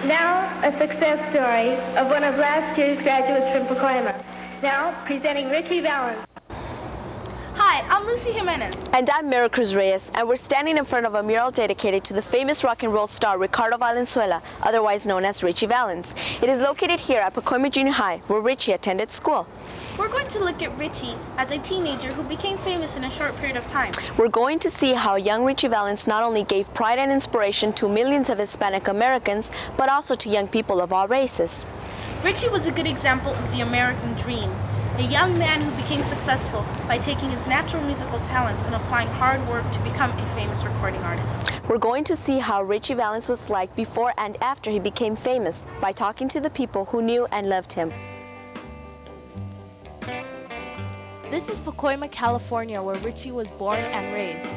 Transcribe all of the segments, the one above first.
Now, a success story of one of last year's graduates from Pacoima. Now, presenting Ritchie Valens. Hi, I'm Lucy Jimenez. And I'm Miracruz Reyes, and we're standing in front of a mural dedicated to the famous rock and roll star Ricardo Valenzuela, otherwise known as Ritchie Valens. It is located here at Pacoima Junior High, where Ritchie attended school. We're going to look at Ritchie as a teenager who became famous in a short period of time. We're going to see how young Ritchie Valens not only gave pride and inspiration to millions of Hispanic Americans, but also to young people of all races. Ritchie was a good example of the American dream, a young man who became successful by taking his natural musical talents and applying hard work to become a famous recording artist. We're going to see how Ritchie Valens was like before and after he became famous by talking to the people who knew and loved him. This is Pacoima, California, where Ritchie was born and raised.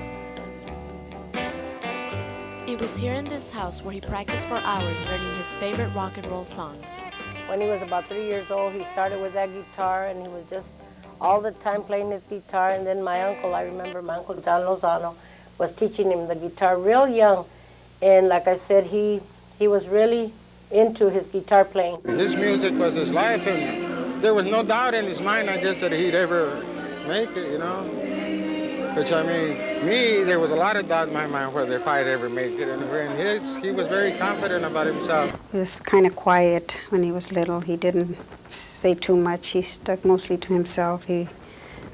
It was here in this house where he practiced for hours learning his favorite rock and roll songs. When he was about 3 years old, he started with that guitar, and he was just all the time playing his guitar. And then my uncle, I remember my uncle John Lozano, was teaching him the guitar real young. And like I said, he was really into his guitar playing. His music was his life, and there was no doubt in his mind, I guess, that he'd ever make it, you know. Which, I mean, me, there was a lot of doubt in my mind whether if I'd ever make it. And he was very confident about himself. He was kind of quiet when he was little. He didn't say too much. He stuck mostly to himself. He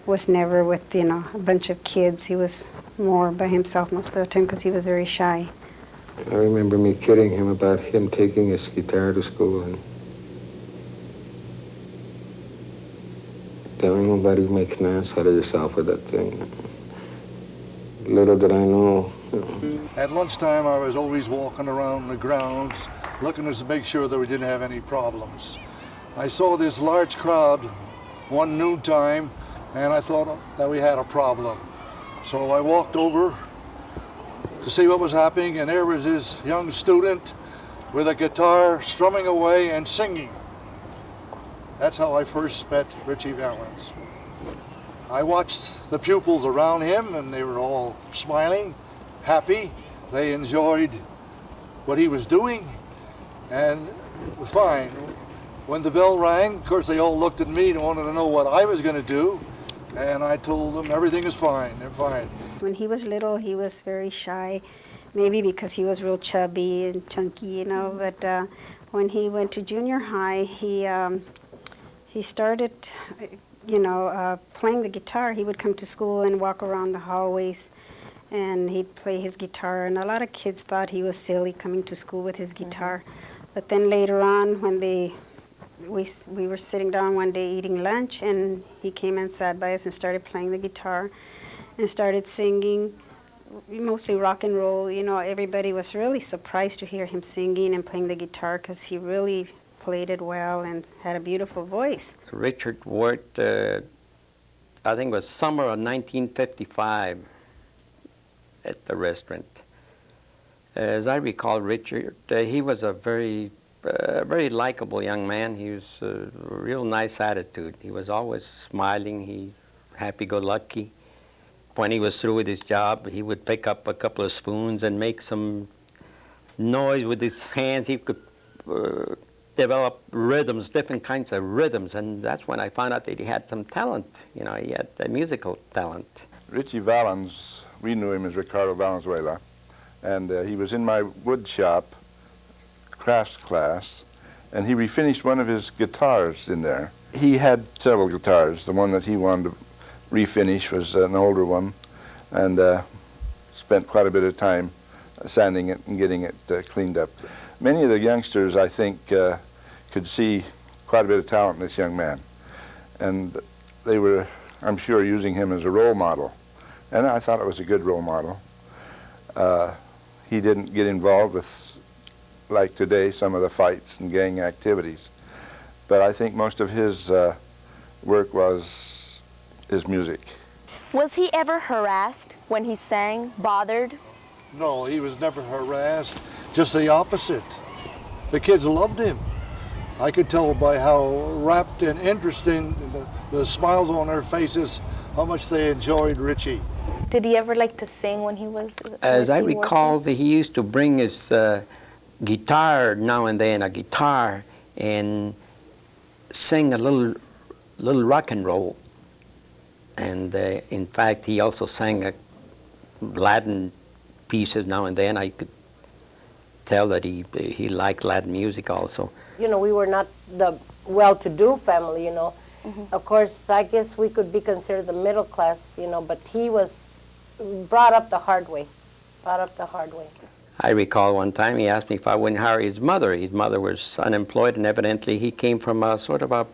was never with, a bunch of kids. He was more by himself most of the time because he was very shy. I remember me kidding him about him taking his guitar to school and telling him about you making an ass out of yourself with that thing. Little did I know. At lunchtime, I was always walking around the grounds, looking to make sure that we didn't have any problems. I saw this large crowd one noontime, and I thought that we had a problem. So I walked over to see what was happening, and there was this young student with a guitar strumming away and singing. That's how I first met Ritchie Valens. I watched the pupils around him, and they were all smiling, happy. They enjoyed what he was doing, and fine. When the bell rang, of course, they all looked at me and wanted to know what I was going to do, and I told them everything is fine, they're fine. When he was little, he was very shy, maybe because he was real chubby and chunky, but when he went to junior high, he started, playing the guitar. He would come to school and walk around the hallways, and he'd play his guitar. And a lot of kids thought he was silly coming to school with his guitar. But then later on, when we were sitting down one day eating lunch, and he came and sat by us and started playing the guitar and started singing, mostly rock and roll. Everybody was really surprised to hear him singing and playing the guitar because he really played it well and had a beautiful voice. Richard worked, I think it was summer of 1955 at the restaurant. As I recall, Richard, he was a very likable young man. He was a real nice attitude. He was always smiling, happy-go-lucky. When he was through with his job, he would pick up a couple of spoons and make some noise with his hands. He could develop rhythms, different kinds of rhythms, and that's when I found out that he had some talent. He had musical talent. Ritchie Valens, we knew him as Ricardo Valenzuela, and he was in my wood shop crafts class, and he refinished one of his guitars in there. He had several guitars. The one that he wanted to refinish was an older one, and spent quite a bit of time sanding it and getting it cleaned up. Many of the youngsters, I think, could see quite a bit of talent in this young man. And they were, I'm sure, using him as a role model. And I thought it was a good role model. He didn't get involved with, like today, some of the fights and gang activities. But I think most of his work was his music. Was he ever harassed when he sang, bothered? No, he was never harassed, just the opposite. The kids loved him. I could tell by how rapt and interesting the smiles on their faces, how much they enjoyed Ritchie. Did he ever like to sing when he was? As I recall, he used to bring his guitar now and then, a guitar, and sing a little rock and roll. And in fact, he also sang Latin pieces now and then. I could tell that he liked Latin music also. You know, we were not the well-to-do family, you know. Of course, I guess we could be considered the middle class, you know, but he was brought up the hard way, I recall one time he asked me if I wouldn't hire his mother. His mother was unemployed, and evidently he came from a sort of a,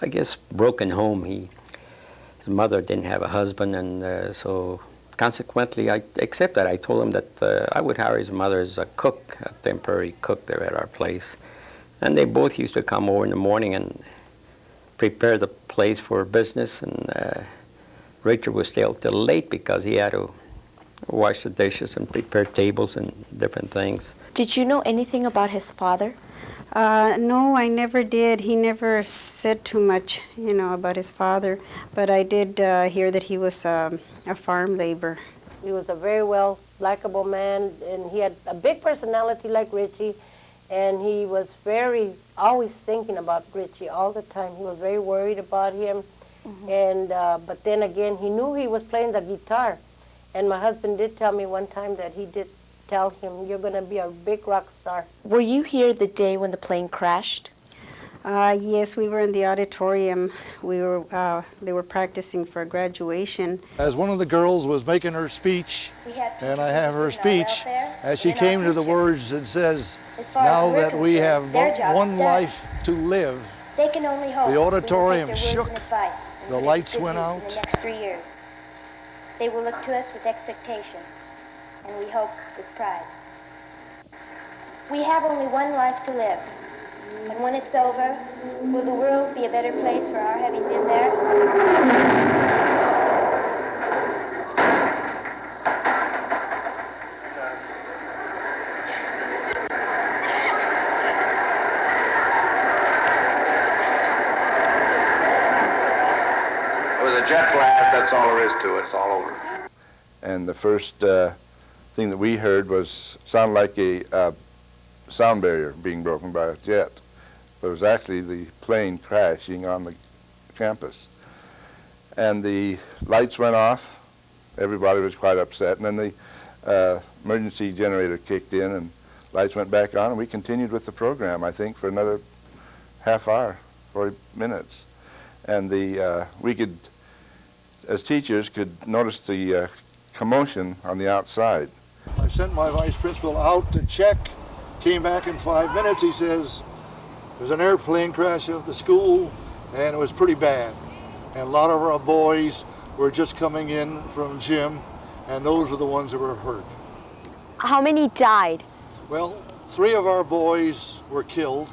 I guess, broken home. His mother didn't have a husband, and so consequently I accepted. I told him that I would hire his mother as a cook, a temporary cook there at our place. And they both used to come over in the morning and prepare the place for business, and Richard would stay till late because he had to wash the dishes and prepare tables and different things. Did you know anything about his father? No, I never did. He never said too much, you know, about his father. But I did hear that he was a farm laborer. He was a very well, likable man, and he had a big personality like Ritchie, and he was always thinking about Ritchie all the time. He was very worried about him, and but then again, he knew he was playing the guitar, and my husband did tell me one time that he did tell him, "You're going to be a big rock star." Were you here the day when the plane crashed? Yes, we were in the auditorium. They were practicing for graduation. As one of the girls was making her speech, and I have her speech, as she came to the words that says, "Now that we have but one life to live," the auditorium shook, the lights went out. The next 3 years. They will look to us with expectation, and we hope with pride. We have only one life to live. And when it's over, will the world be a better place for our having been there? It was a jet blast, that's all there is to it, it's all over. And the first thing that we heard sound like a sound barrier being broken by a jet. But it was actually the plane crashing on the campus. And the lights went off. Everybody was quite upset. And then the emergency generator kicked in and lights went back on, and we continued with the program, I think, for another half hour, 40 minutes. And we could, as teachers, could notice the commotion on the outside. I sent my vice principal out to check, came back in 5 minutes. He says, "There's an airplane crash at the school, and it was pretty bad. And a lot of our boys were just coming in from gym, and those were the ones that were hurt." How many died? Well, 3 of our boys were killed.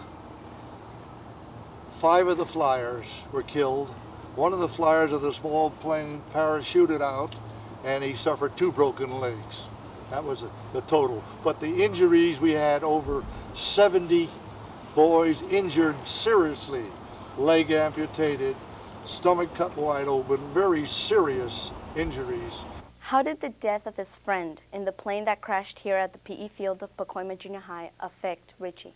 5 of the flyers were killed. One of the flyers of the small plane parachuted out, and he suffered 2 broken legs. That was the total. But the injuries, we had over 70 boys injured seriously, leg amputated, stomach cut wide open, very serious injuries. How did the death of his friend in the plane that crashed here at the PE field of Pacoima Junior High affect Ritchie?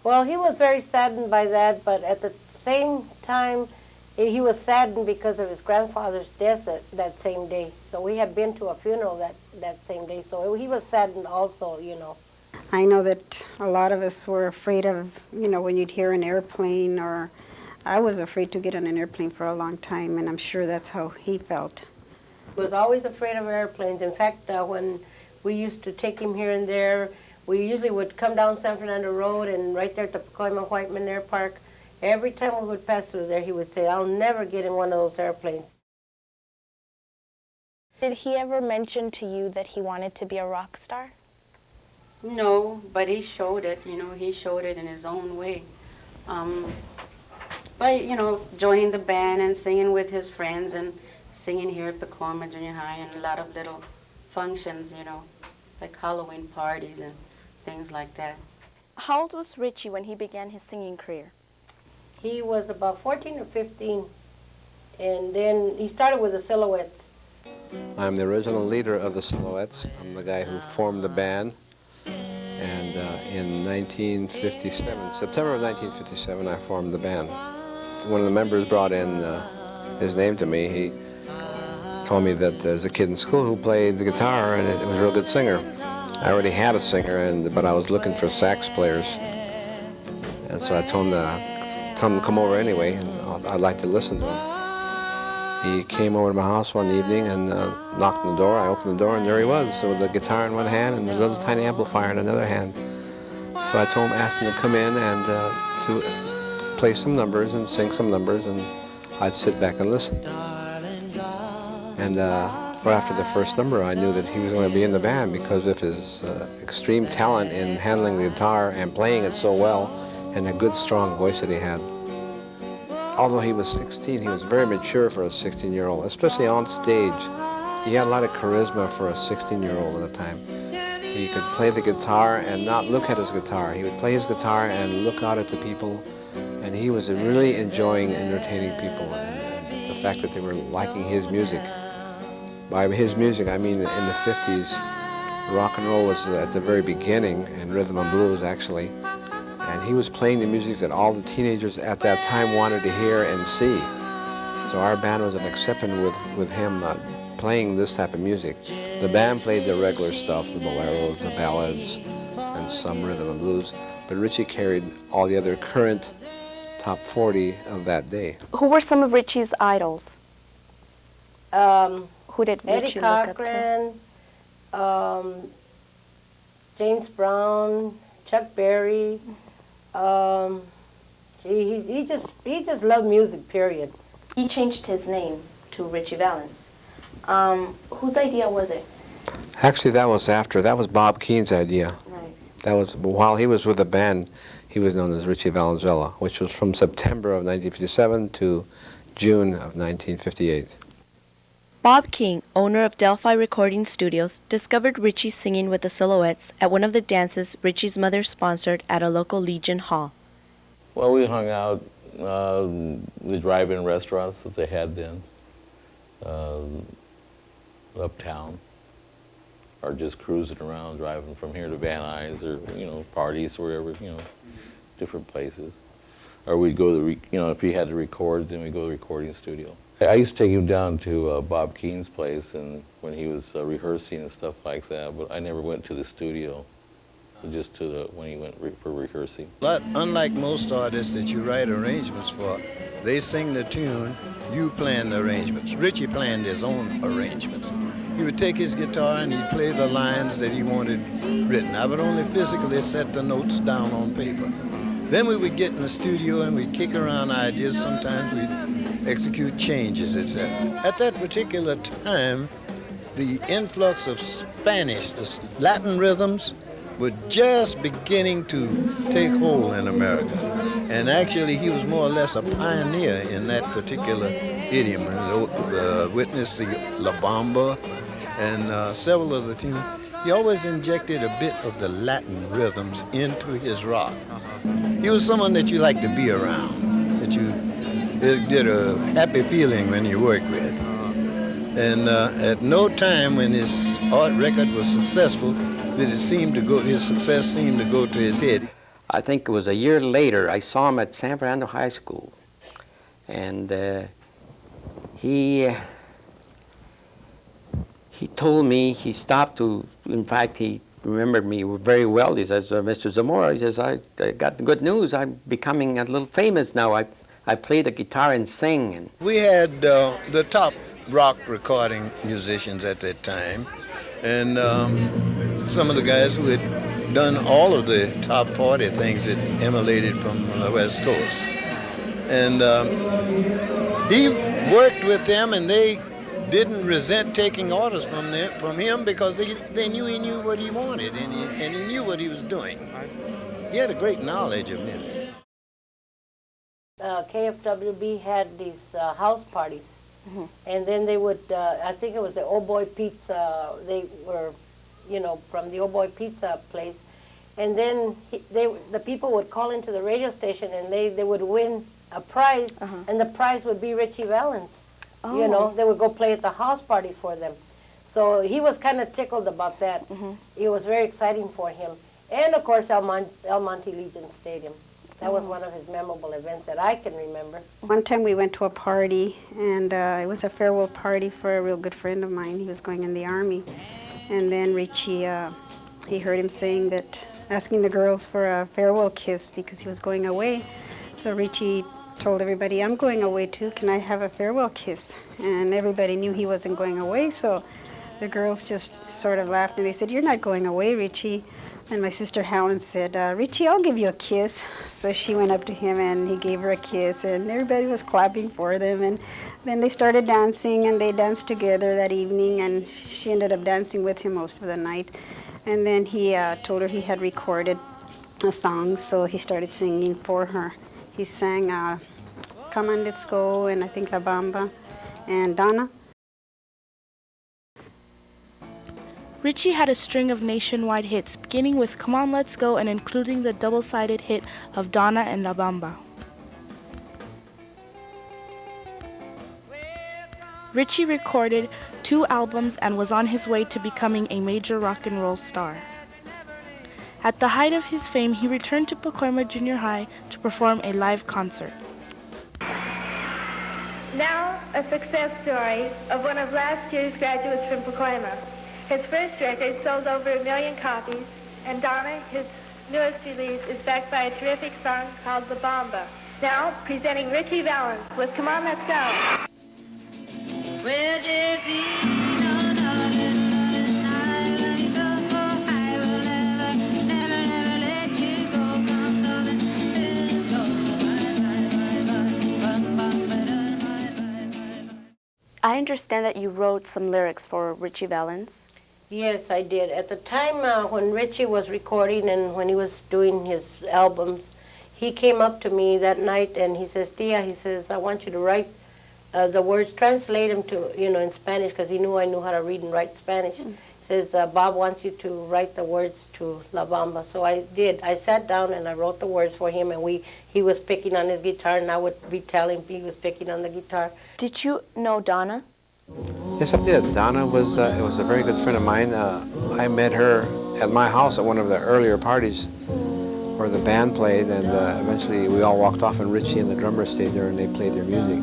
Well, he was very saddened by that, but at the same time, he was saddened because of his grandfather's death that same day. So we had been to a funeral that same day, so he was saddened also, you know. I know that a lot of us were afraid of, you know, when you'd hear an airplane, or I was afraid to get on an airplane for a long time, and I'm sure that's how he felt. He was always afraid of airplanes. In fact, when we used to take him here and there, we usually would come down San Fernando Road, and right there at the Pacoima Whiteman Air Park, every time we would pass through there, he would say, "I'll never get in one of those airplanes." Did he ever mention to you that he wanted to be a rock star? No, but he showed it, you know, he showed it in his own way. By, you know, joining the band and singing with his friends and singing here at Pacoima Junior High and a lot of little functions, you know, like Halloween parties and things like that. How old was Ritchie when he began his singing career? He was about 14 or 15, and then he started with the Silhouettes. I'm the original leader of the Silhouettes. I'm the guy who formed the band. And in 1957, September of 1957, I formed the band. One of the members brought in his name to me. He told me that there's a kid in school who played the guitar and it was a real good singer. I already had a singer, but I was looking for sax players. And so I told him to come over anyway, and I'd like to listen to him. He came over to my house one evening and knocked on the door. I opened the door and there he was, so with the guitar in one hand and the little tiny amplifier in another hand. So I told him, asked him to come in and to play some numbers and sing some numbers, and I'd sit back and listen. And so after the first number, I knew that he was going to be in the band because of his extreme talent in handling the guitar and playing it so well, and the good, strong voice that he had. Although he was 16, he was very mature for a 16-year-old, especially on stage. He had a lot of charisma for a 16-year-old at the time. He could play the guitar and not look at his guitar. He would play his guitar and look out at the people, and he was really enjoying entertaining people and the fact that they were liking his music. By his music, I mean in the 50s, rock and roll was at the very beginning, and rhythm and blues actually. And he was playing the music that all the teenagers at that time wanted to hear and see. So our band was an exception with him playing this type of music. The band played the regular stuff, the boleros, the ballads, and some rhythm and blues. But Ritchie carried all the other current top 40 of that day. Who were some of Ritchie's idols? Who did Ritchie look up to? Eddie Cochran, James Brown, Chuck Berry. He just loved music, period. He changed his name to Ritchie Valens. Whose idea was it? Actually, that was Bob Keene's idea. Right. That was, while he was with the band, he was known as Ritchie Valenzuela, which was from September of 1957 to June of 1958. Bob King, owner of Delphi Recording Studios, discovered Ritchie singing with the Silhouettes at one of the dances Ritchie's mother sponsored at a local Legion Hall. Well, we hung out the drive-in restaurants that they had then, uptown, or just cruising around, driving from here to Van Nuys, or parties, wherever, different places. Or we'd go to if he had to record, then we'd go to the recording studio. I used to take him down to Bob Keene's place, and when he was rehearsing and stuff like that, but I never went to the studio, just to when he went for rehearsing. But unlike most artists that you write arrangements for, they sing the tune, you plan the arrangements. Ritchie planned his own arrangements. He would take his guitar and he'd play the lines that he wanted written. I would only physically set the notes down on paper. Then we would get in the studio and we'd kick around ideas. Sometimes we'd execute changes, etc. At that particular time, the influx of Spanish, the Latin rhythms, were just beginning to take hold in America. And actually, he was more or less a pioneer in that particular idiom. Witness the La Bamba and several of the tunes. He always injected a bit of the Latin rhythms into his rock. He was someone that you liked to be around, that you did a happy feeling when you worked with. And at no time when his art record was successful did it seem to go, his success seemed to go to his head. I think it was a year later, I saw him at San Fernando High School. And he told me, he stopped to, in fact, he remembered me very well. He says, Mr. Zamora, he says, I got the good news. I'm becoming a little famous now. I play the guitar and sing. And we had the top rock recording musicians at that time, and some of the guys who had done all of the top 40 things that emanated from the West Coast. And he worked with them, and they didn't resent taking orders from him because they knew he knew what he wanted, and he knew what he was doing. He had a great knowledge of music. KFWB had these house parties, and then they would, I think it was the Oh Boy Pizza, they were, from the Oh Boy Pizza place, and then the people would call into the radio station and they would win a prize, and the prize would be Ritchie Valens. Oh. They would go play at the house party for them. So he was kind of tickled about that. It was very exciting for him. And of course, El Monte Legion Stadium. That was one of his memorable events that I can remember. One time we went to a party, and it was a farewell party for a real good friend of mine. He was going in the Army. And then Ritchie, he heard him saying that, asking the girls for a farewell kiss because he was going away. So Ritchie told everybody, I'm going away too, can I have a farewell kiss? And everybody knew he wasn't going away, so the girls just sort of laughed and they said, you're not going away, Ritchie. And my sister Helen said, Ritchie, I'll give you a kiss. So she went up to him and he gave her a kiss and everybody was clapping for them. And then they started dancing and they danced together that evening and she ended up dancing with him most of the night. And then he told her he had recorded a song, so he started singing for her. He sang Come On, Let's Go, and I think La Bamba, and Donna. Ritchie had a string of nationwide hits, beginning with Come On, Let's Go and including the double-sided hit of Donna and La Bamba. Ritchie recorded 2 albums and was on his way to becoming a major rock and roll star. At the height of his fame, he returned to Pacoima Junior High to perform a live concert. Now, a success story of one of last year's graduates from Pacoima. His first record sold over 1 million copies, and Donna, his newest release, is backed by a terrific song called La Bamba. Now, presenting Ritchie Valens with Come On, Let's Go. Well, Jesse, no, darling, darling, I love you so, oh, I will never, never, never let you go. Come, darling, let's go. I understand that you wrote some lyrics for Ritchie Valens. Yes, I did. At the time when Ritchie was recording and when he was doing his albums, he came up to me that night and he says, Tia, he says, I want you to write the words, translate them to, in Spanish, because he knew I knew how to read and write Spanish. He says, Bob wants you to write the words to La Bamba. So I did. I sat down and I wrote the words for him, and he was picking on his guitar, and I would retell him he was picking on the guitar. Did you know Donna? Yes, I did. Donna was a very good friend of mine. I met her at my house at one of the earlier parties where the band played, and eventually we all walked off, and Ritchie and the drummer stayed there and they played their music.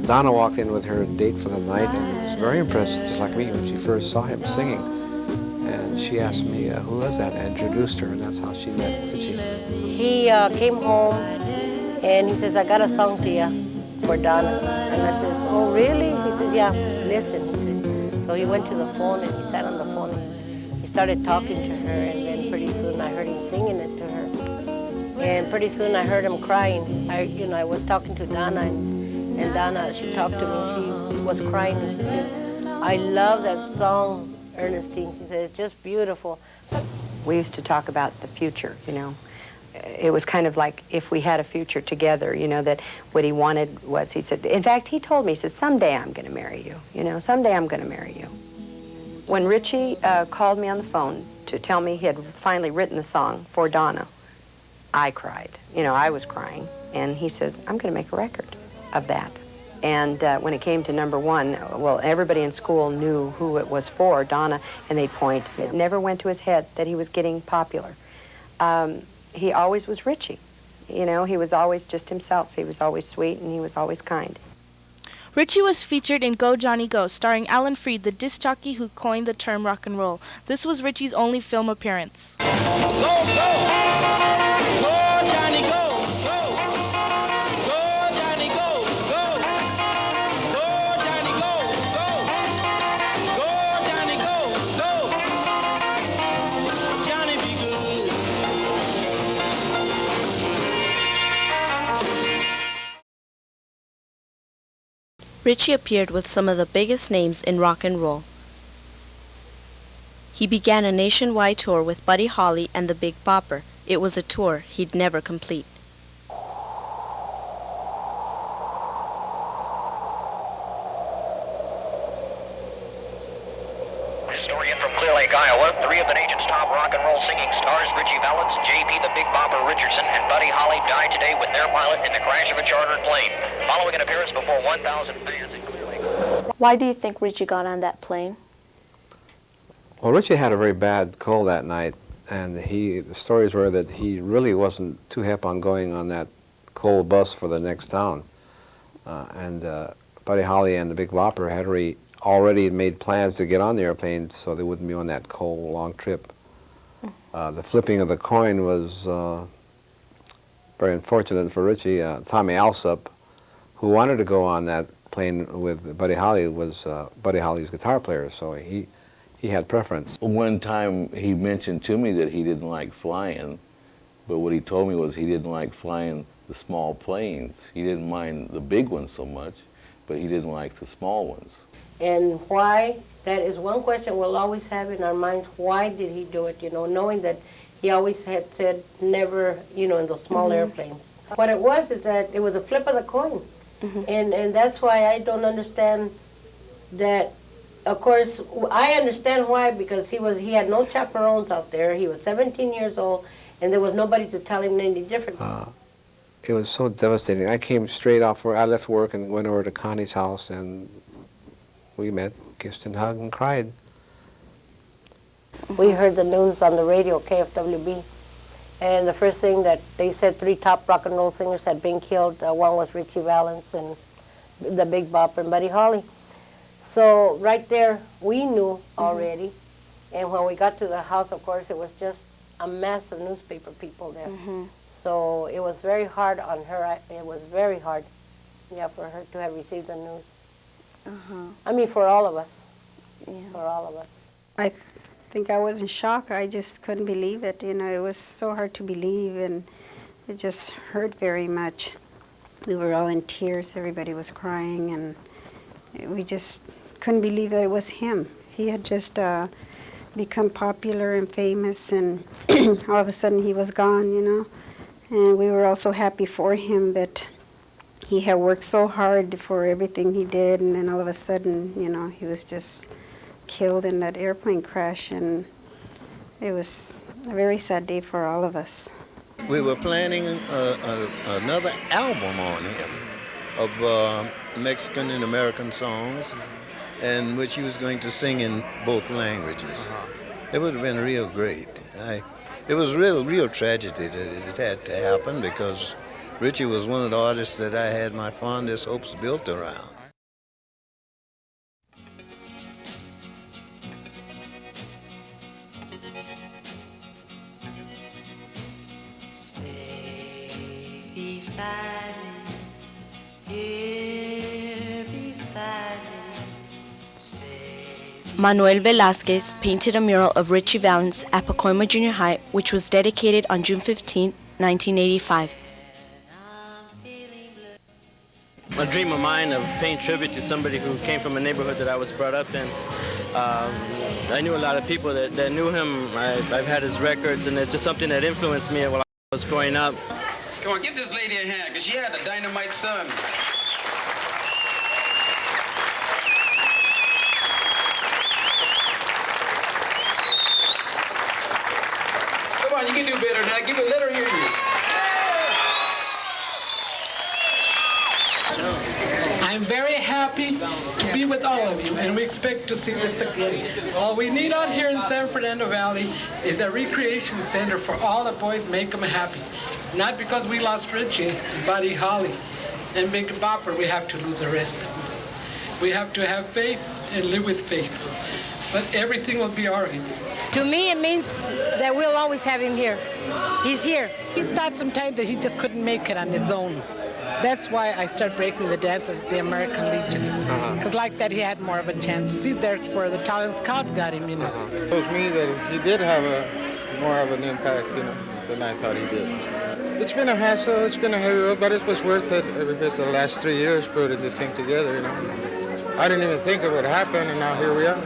Donna walked in with her date for the night and was very impressed, just like me, when she first saw him singing. And she asked me, who was that? I introduced her, and that's how she met Ritchie. He came home and he says, I got a song to you for Donna. And I says, oh, really? He says, yeah, listen. He said. So he went to the phone and he sat on the phone and he started talking to her, and then pretty soon I heard him singing it to her. And pretty soon I heard him crying. I was talking to Donna, and Donna, she talked to me. She was crying, and she says, I love that song, Ernestine. She said, it's just beautiful. We used to talk about the future, It was kind of like if we had a future together, that what he wanted was, he said, in fact, he told me, he said, someday I'm going to marry you, someday I'm going to marry you. When Ritchie called me on the phone to tell me he had finally written the song for Donna, I cried. I was crying. And he says, I'm going to make a record of that. And when it came to number 1, well, everybody in school knew who it was for, Donna, and they'd point. It never went to his head that he was getting popular. He always was Ritchie. He was always just himself. He was always sweet, and he was always kind. Ritchie was featured in Go Johnny Go, starring Alan Freed, the disc jockey who coined the term rock and roll. This was Ritchie's only film appearance. Go, go! Go, Johnny, go! Ritchie appeared with some of the biggest names in rock and roll. He began a nationwide tour with Buddy Holly and the Big Bopper. It was a tour he'd never complete. Historian from Clear Lake, Iowa, 3 of the nation's top rock and roll singing stars, Ritchie Valens, J.P. the Big Bopper Richardson, and Buddy Holly, died today with their pilot in the crash of a chartered plane. Following an appearance before 1,000 fans in Clear Lake. Why do you think Ritchie got on that plane? Well, Ritchie had a very bad cold that night, And the stories were that he really wasn't too hip on going on that coal bus for the next town. Buddy Holly and the Big Bopper had already made plans to get on the airplane so they wouldn't be on that coal long trip. The flipping of the coin was very unfortunate for Ritchie. Tommy Alsop, who wanted to go on that plane with Buddy Holly, was Buddy Holly's guitar player, so he had preference. One time he mentioned to me that he didn't like flying, but what he told me was he didn't like flying the small planes. He didn't mind the big ones so much, but he didn't like the small ones. And why? That is one question we'll always have in our minds. Why did he do it? You know, knowing that he always had said never, you know, in those small airplanes. What it was is that it was a flip of the coin. And that's why I don't understand that. Of course, I understand why, because he had no chaperones out there. He was 17 years old, and there was nobody to tell him any different. It was so devastating. I came straight off work. I left work and went over to Connie's house, and we met, kissed and hugged and cried. We heard the news on the radio, KFWB, and the first thing that they said, 3 top rock and roll singers had been killed. One was Ritchie Valens and the Big Bopper and Buddy Holly. So right there, we knew already. And when we got to the house, of course, it was just a mass of newspaper people there. So it was very hard on her. It was very hard, yeah, for her to have received the news. I mean, for all of us. For all of us. I think I was in shock. I just couldn't believe it. You know, it was so hard to believe, and it just hurt very much. We were all in tears. Everybody was crying, and we just couldn't believe that it was him. He had just become popular and famous, and all of a sudden he was gone, you know. And we were also happy for him that he had worked so hard for everything he did, and then all of a sudden, you know, he was just killed in that airplane crash, and it was a very sad day for all of us. We were planning another album on him of Mexican and American songs, in which he was going to sing in both languages. It would have been real great. It was real tragedy that it had to happen, because Ritchie was one of the artists that I had my fondest hopes built around. Stay beside me, here beside me. Manuel Velázquez painted a mural of Ritchie Valens at Pacoima Junior High, which was dedicated on June 15, 1985. A dream of mine of paying tribute to somebody who came from a neighborhood that I was brought up in. I knew a lot of people that knew him. I've had his records, and it's just something that influenced me while I was growing up. Come on, give this lady a hand, because she had a dynamite son. Come on, you can do better than that. Let her hear you. I'm very happy to be with all of you, and we expect to see this again. All we need out here in San Fernando Valley is a recreation center for all the boys, make them happy. Not because we lost Ritchie, Buddy Holly, and Big Bopper, we have to lose the rest of them. We have to have faith and live with faith. But everything will be all right. To me, it means that we'll always have him here. He's here. He thought sometimes that he just couldn't make it on his own. That's why I started breaking the dances at the American Legion. Because like that, he had more of a chance. See, there's where the talent scout got him, you know. It shows me that he did have more of an impact, you know, than I thought he did. It's been a hassle, it's been a heavy road, but it was worth it every bit. The last 3 years putting this thing together, you know. I didn't even think it would happen, and now here we are.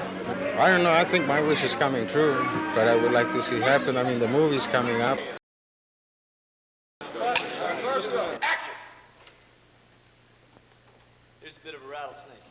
I don't know, I think my wish is coming true, but I would like to see it happen. I mean, the movie's coming up. Here's a bit of a rattlesnake.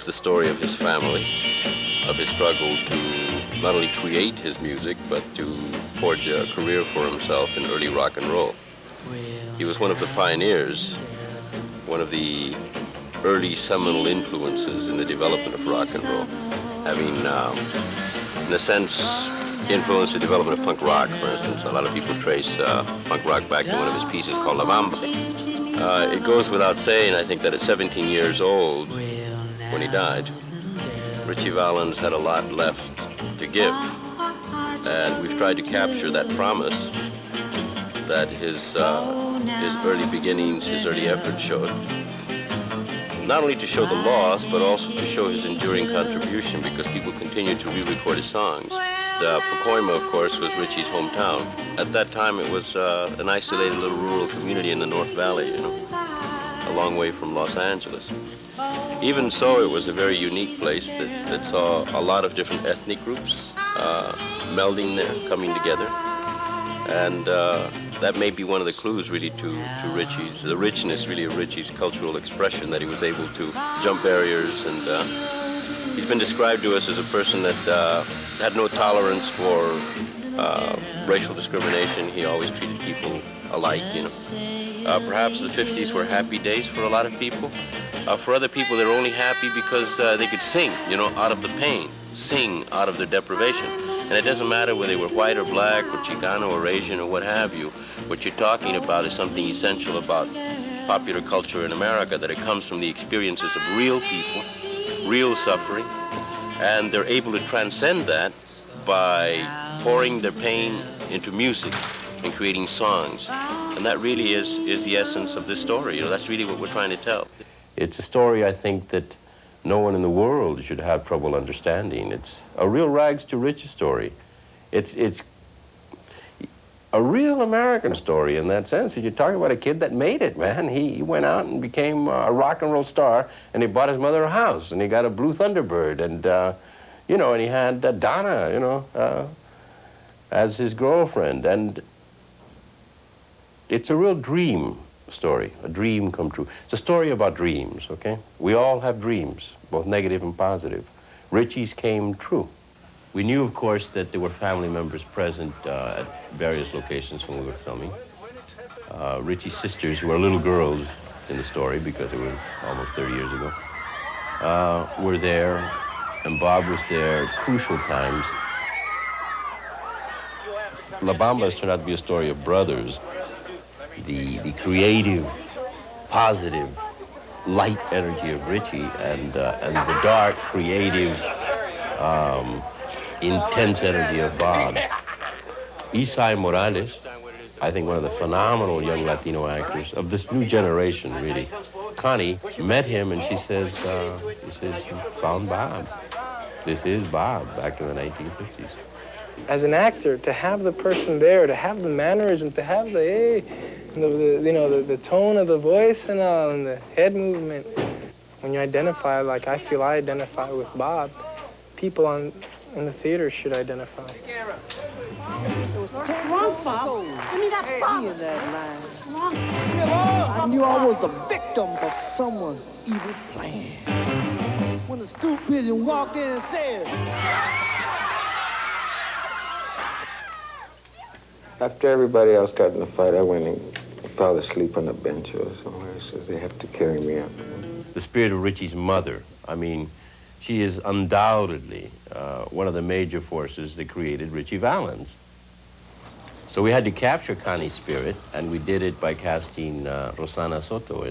It's the story of his family, of his struggle to not only create his music, but to forge a career for himself in early rock and roll. He was one of the pioneers, one of the early seminal influences in the development of rock and roll, having, in a sense, influenced the development of punk rock, for instance. A lot of people trace punk rock back to one of his pieces called La Bamba. It goes without saying, I think, that at 17 years old, when he died, Ritchie Valens had a lot left to give. And we've tried to capture that promise that his early beginnings, his early efforts showed. Not only to show the loss, but also to show his enduring contribution, because people continue to re-record his songs. Pacoima, of course, was Ritchie's hometown. At that time, it was an isolated little rural community in the North Valley, you know, a long way from Los Angeles. Even so, it was a very unique place that saw a lot of different ethnic groups melding there, coming together. And that may be one of the clues, really, to Ritchie's, the richness, really, of Ritchie's cultural expression, that he was able to jump barriers. And he's been described to us as a person that had no tolerance for racial discrimination. He always treated people alike, you know. Perhaps the 50s were happy days for a lot of people. For other people, they were only happy because they could sing, you know, out of the pain, sing out of their deprivation. And it doesn't matter whether they were white or black or Chicano or Asian or what have you. What you're talking about is something essential about popular culture in America, that it comes from the experiences of real people, real suffering, and they're able to transcend that by pouring their pain into music and creating songs. And that really is the essence of this story. You know, that's really what we're trying to tell. It's a story, I think, that no one in the world should have trouble understanding. It's a real rags to riches story. It's a real American story in that sense. You're talking about a kid that made it, man. He went out and became a rock and roll star, and he bought his mother a house, and he got a blue Thunderbird, and you know, and he had Donna, you know, as his girlfriend, and it's a real dream story, a dream come true. It's a story about dreams, okay? We all have dreams, both negative and positive. Ritchie's came true. We knew, of course, that there were family members present at various locations when we were filming. Ritchie's sisters, who were little girls in the story because it was almost 30 years ago, were there, and Bob was there at crucial times. La Bamba has turned out to be a story of brothers. The creative, positive, light energy of Ritchie, and the dark, creative, intense energy of Bob. Isai Morales, I think one of the phenomenal young Latino actors of this new generation, really. Connie met him, and she says, you found Bob. This is Bob back in the 1950s. As an actor, to have the person there, to have the mannerism, to have the you know, the tone of the voice and all, and the head movement. When you identify, like I feel I identify with Bob, people in the theater should identify. It was drunk, Bob. Give me that Bob. In that line. I knew I was the victim of someone's evil plan. When the stool pigeon walked in and said, after everybody else got in the fight, I went and fell asleep on a bench or somewhere, so they have to carry me up. The spirit of Ritchie's mother, I mean, she is undoubtedly one of the major forces that created Ritchie Valens. So we had to capture Connie's spirit, and we did it by casting Rosana Soto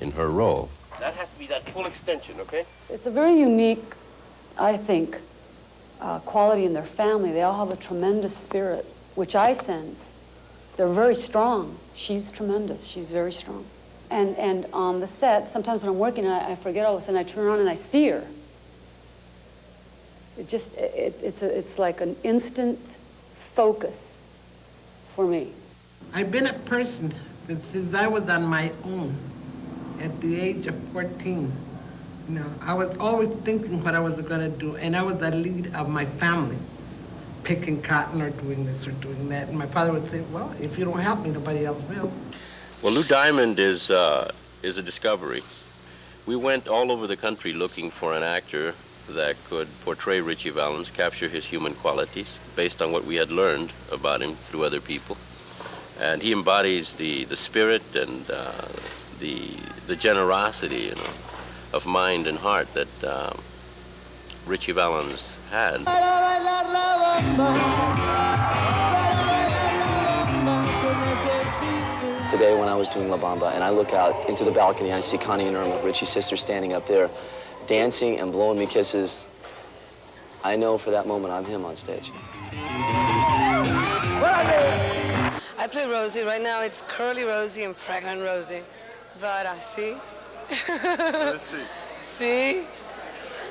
in her role. That has to be that full extension, okay? It's a very unique, I think, quality in their family. They all have a tremendous spirit, which I sense. They're very strong. She's tremendous. She's very strong. And on the set, sometimes when I'm working, I forget all of a sudden, I turn around and I see her. It just, it's like an instant focus for me. I've been a person that since I was on my own at the age of 14. You know, I was always thinking what I was going to do, and I was the lead of my family, picking cotton or doing this or doing that. And my father would say, well, if you don't help me, nobody else will. Well, Lou Diamond is a discovery. We went all over the country looking for an actor that could portray Ritchie Valens, capture his human qualities based on what we had learned about him through other people. And he embodies the spirit and the generosity, of mind and heart that Ritchie Valens had. Today when I was doing La Bamba and I look out into the balcony and I see Connie and Irma, Ritchie's sister, standing up there dancing and blowing me kisses, I know for that moment I'm him on stage. I play Rosie. Right now it's curly Rosie and pregnant Rosie. But see? See?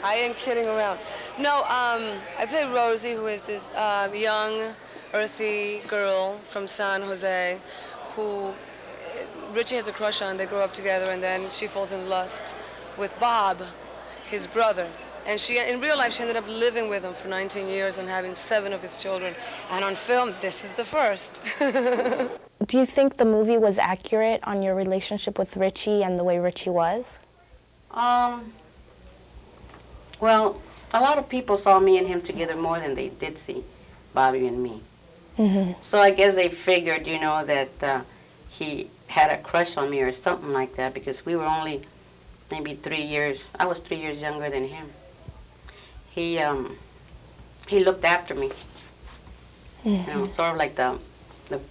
I ain't kidding around. No, I play Rosie, who is this young, earthy girl from San Jose who Ritchie has a crush on. They grow up together and then she falls in lust with Bob, his brother. And in real life, she ended up living with him for 19 years and having 7 of his children. And on film, this is the first. Do you think the movie was accurate on your relationship with Ritchie and the way Ritchie was? Well, a lot of people saw me and him together more than they did see Bobby and me. Mm-hmm. So I guess they figured, that he had a crush on me or something like that because we were only maybe 3 years. I was 3 years younger than him. He looked after me. Mm-hmm. Sort of like the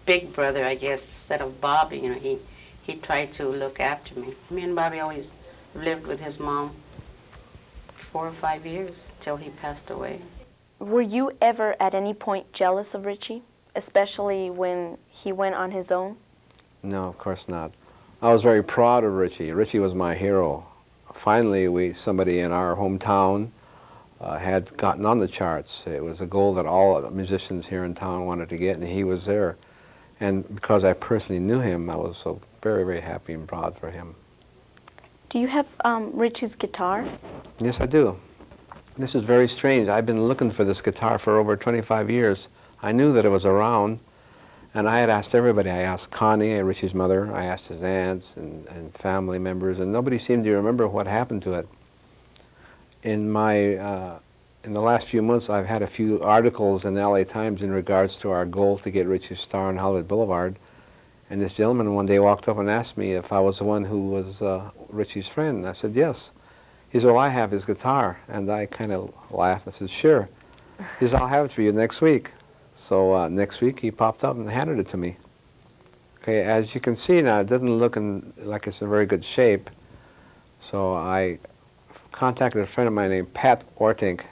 big brother, I guess, instead of Bobby. He tried to look after me. Me and Bobby always lived with his mom 4 or 5 years till he passed away. Were you ever at any point jealous of Ritchie, especially when he went on his own? No, of course not. I was very proud of Ritchie. Ritchie was my hero. Finally, somebody in our hometown had gotten on the charts. It was a goal that all musicians here in town wanted to get, and he was there. And because I personally knew him, I was so very, very happy and proud for him. Do you have Ritchie's guitar? Yes, I do. This is very strange. I've been looking for this guitar for over 25 years. I knew that it was around, and I had asked everybody. I asked Connie, Ritchie's mother. I asked his aunts and family members, and nobody seemed to remember what happened to it. In the last few months, I've had a few articles in the LA Times in regards to our goal to get Ritchie's star on Hollywood Boulevard. And this gentleman one day walked up and asked me if I was the one who was Ritchie's friend. And I said, yes. He said, well, I have his guitar. And I kind of laughed. I said, sure. He said, I'll have it for you next week. So next week, he popped up and handed it to me. Okay, as you can see now, it doesn't look like it's in very good shape. So I contacted a friend of mine named Pat Ortink,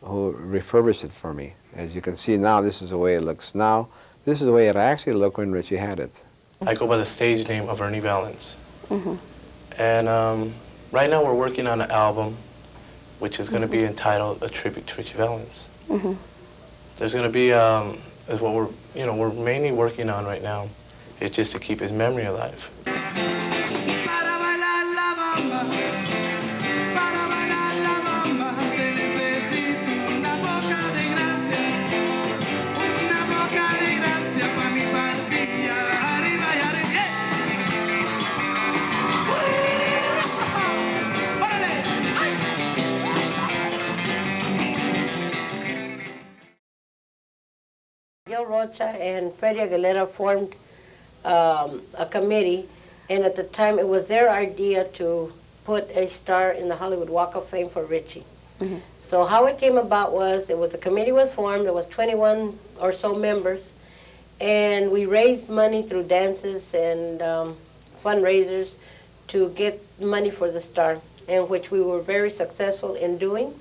who refurbished it for me. As you can see now, this is the way it looks now. This is the way it actually looked when Ritchie had it. I go by the stage name of Ernie Valens. Mm-hmm. And right now we're working on an album which is going to be entitled A Tribute to Ritchie Valens. Mm-hmm. There's going to be, is what we're mainly working on right now, is just to keep his memory alive. Gil Rocha and Freddie Aguilera formed a committee, and at the time it was their idea to put a star in the Hollywood Walk of Fame for Ritchie. Mm-hmm. So how it came about was, the committee was formed, there was 21 or so members, and we raised money through dances and fundraisers to get money for the star, and which we were very successful in doing.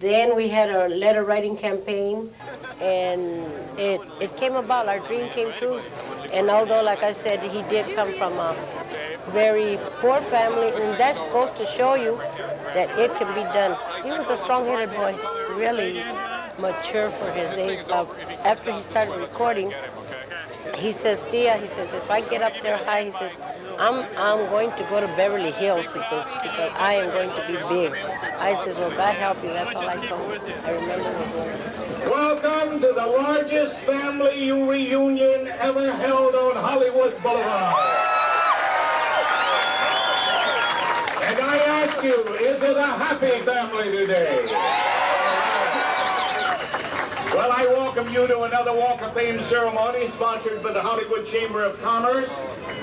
Then we had a letter writing campaign, and it came about, our dream came true. And although, like I said, he did come from a very poor family, and that goes to show you that it can be done. He was a strong-headed boy, really mature for his age. After he started recording, he says, Tia, he says, if I get up there high, he says, I'm going to go to Beverly Hills, he says, because I am going to be big. I says, well, God help you. That's all I told him. I remember his words. Welcome to the largest family reunion ever held on Hollywood Boulevard. ask you, is it a happy family today? Well, I welcome you to another Walk of Fame ceremony sponsored by the Hollywood Chamber of Commerce.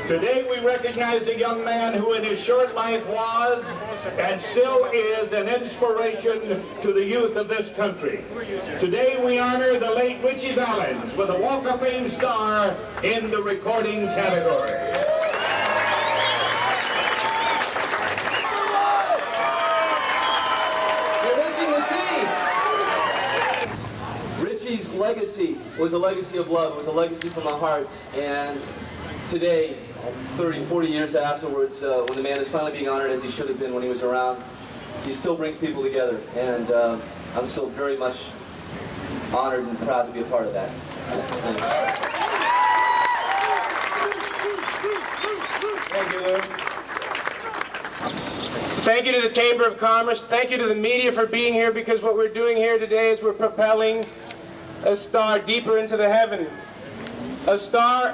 Today we recognize a young man who in his short life was and still is an inspiration to the youth of this country. Today we honor the late Ritchie Valens with a Walk of Fame star in the recording category. Ritchie's legacy was a legacy of love. It was a legacy from our hearts. And today, 30, 40 years afterwards, when the man is finally being honored as he should have been when he was around, he still brings people together. And I'm still very much honored and proud to be a part of that. Thanks. Thank you, Lou. Thank you to the Chamber of Commerce. Thank you to the media for being here, because what we're doing here today is we're propelling a star deeper into the heavens. A star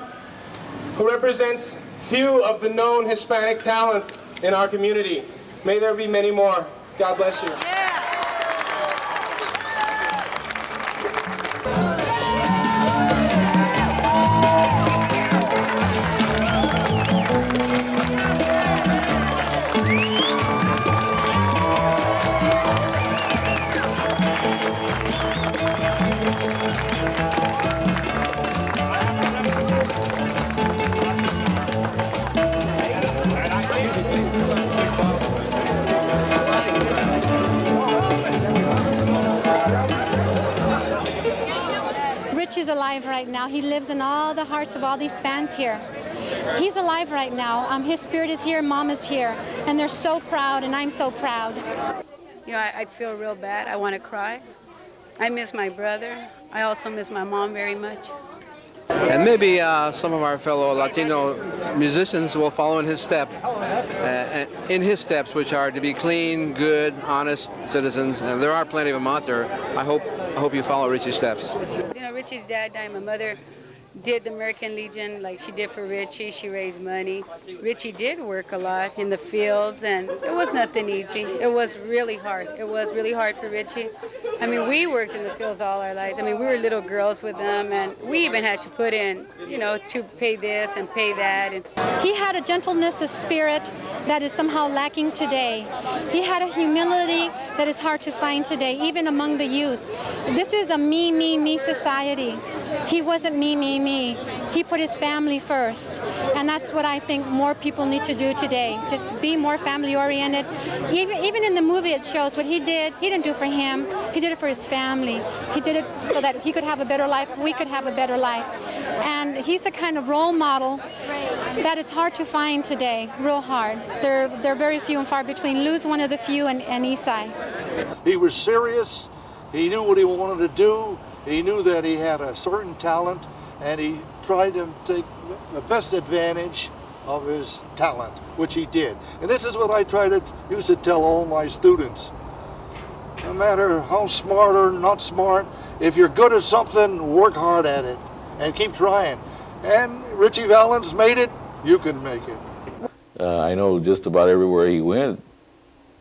who represents few of the known Hispanic talent in our community. May there be many more. God bless you. Ritchie's alive right now. He lives in all the hearts of all these fans here. He's alive right now. His spirit is here, Mom is here, and they're so proud, and I'm so proud. You know, I feel real bad. I want to cry. I miss my brother. I also miss my mom very much. And maybe some of our fellow Latino musicians will follow in his steps, which are to be clean, good, honest citizens. And there are plenty of them out there. I hope you follow Ritchie's steps. You know, Ritchie's dad died. My mother did the American Legion like she did for Ritchie. She raised money. Ritchie did work a lot in the fields, and it was nothing easy. It was really hard. It was really hard for Ritchie. I mean, we worked in the fields all our lives. I mean, we were little girls with them, and we even had to put in, you know, to pay this and pay that. And He had a gentleness of spirit that is somehow lacking today. He had a humility that is hard to find today, even among the youth. This is a me, me, me society. He wasn't me, me, me. He put his family first. And that's what I think more people need to do today. Just be more family oriented. Even in the movie it shows what he did. He didn't do it for him. He did it for his family. He did it so that he could have a better life, we could have a better life. And he's a kind of role model that it's hard to find today, real hard. They're very few and far between. Lou's one of the few, and Isai. He was serious. He knew what he wanted to do. He knew that he had a certain talent, and he tried to take the best advantage of his talent, which he did. And this is what I used to tell all my students. No matter how smart or not smart, if you're good at something, work hard at it and keep trying. And Ritchie Valens made it, you can make it. I know just about everywhere he went,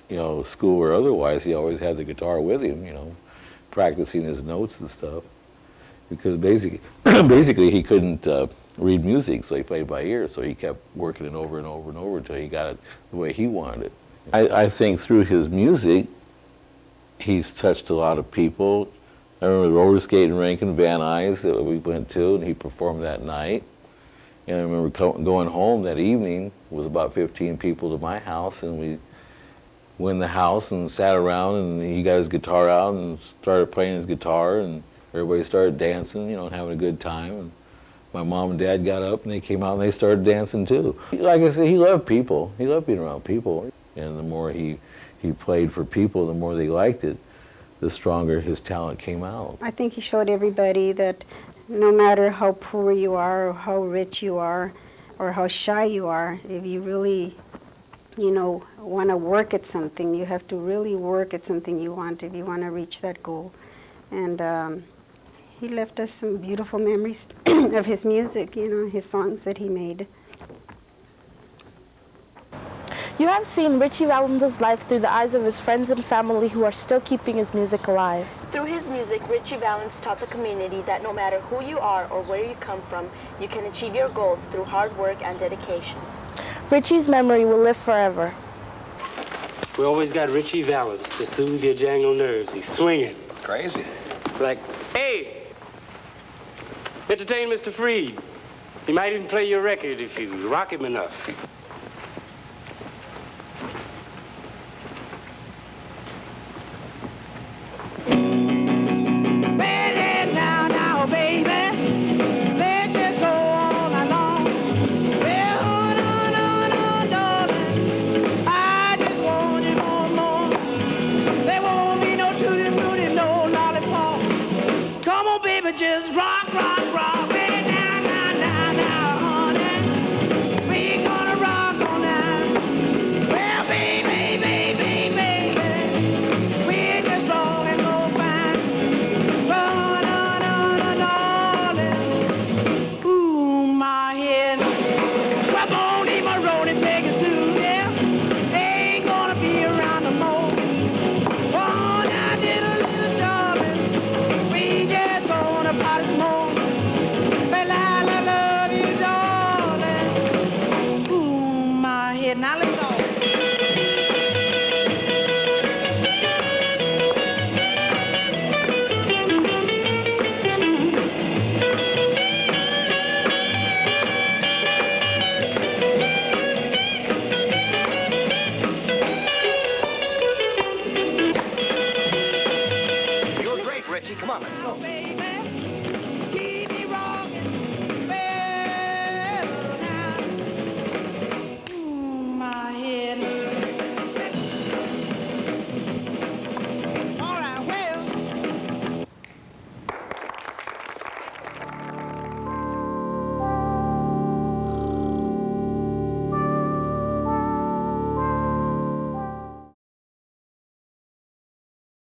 you know, school or otherwise, he always had the guitar with him, you know, practicing his notes and stuff. Because basically he couldn't read music, so he played by ear, so he kept working it over and over and over until he got it the way he wanted it. I think through his music, he's touched a lot of people. I remember the roller skating rink in Van Nuys that we went to, and he performed that night. And I remember going home that evening with about 15 people to my house, and we went in the house and sat around, and he got his guitar out and started playing his guitar, and everybody started dancing, you know, and having a good time. And my mom and dad got up, and they came out and they started dancing too. Like I said, he loved people. He loved being around people. And the more he played for people, the more they liked it, the stronger his talent came out. I think he showed everybody that no matter how poor you are, or how rich you are, or how shy you are, if you really, you know, want to work at something, you have to really work at something you want if you want to reach that goal. And he left us some beautiful memories of his music, you know, his songs that he made. You have seen Ritchie Valens' life through the eyes of his friends and family who are still keeping his music alive. Through his music, Ritchie Valens taught the community that no matter who you are or where you come from, you can achieve your goals through hard work and dedication. Ritchie's memory will live forever. We always got Ritchie Valens to soothe your jangled nerves. He's swinging. Crazy. Like, hey, entertain Mr. Freed. He might even play your record if you rock him enough.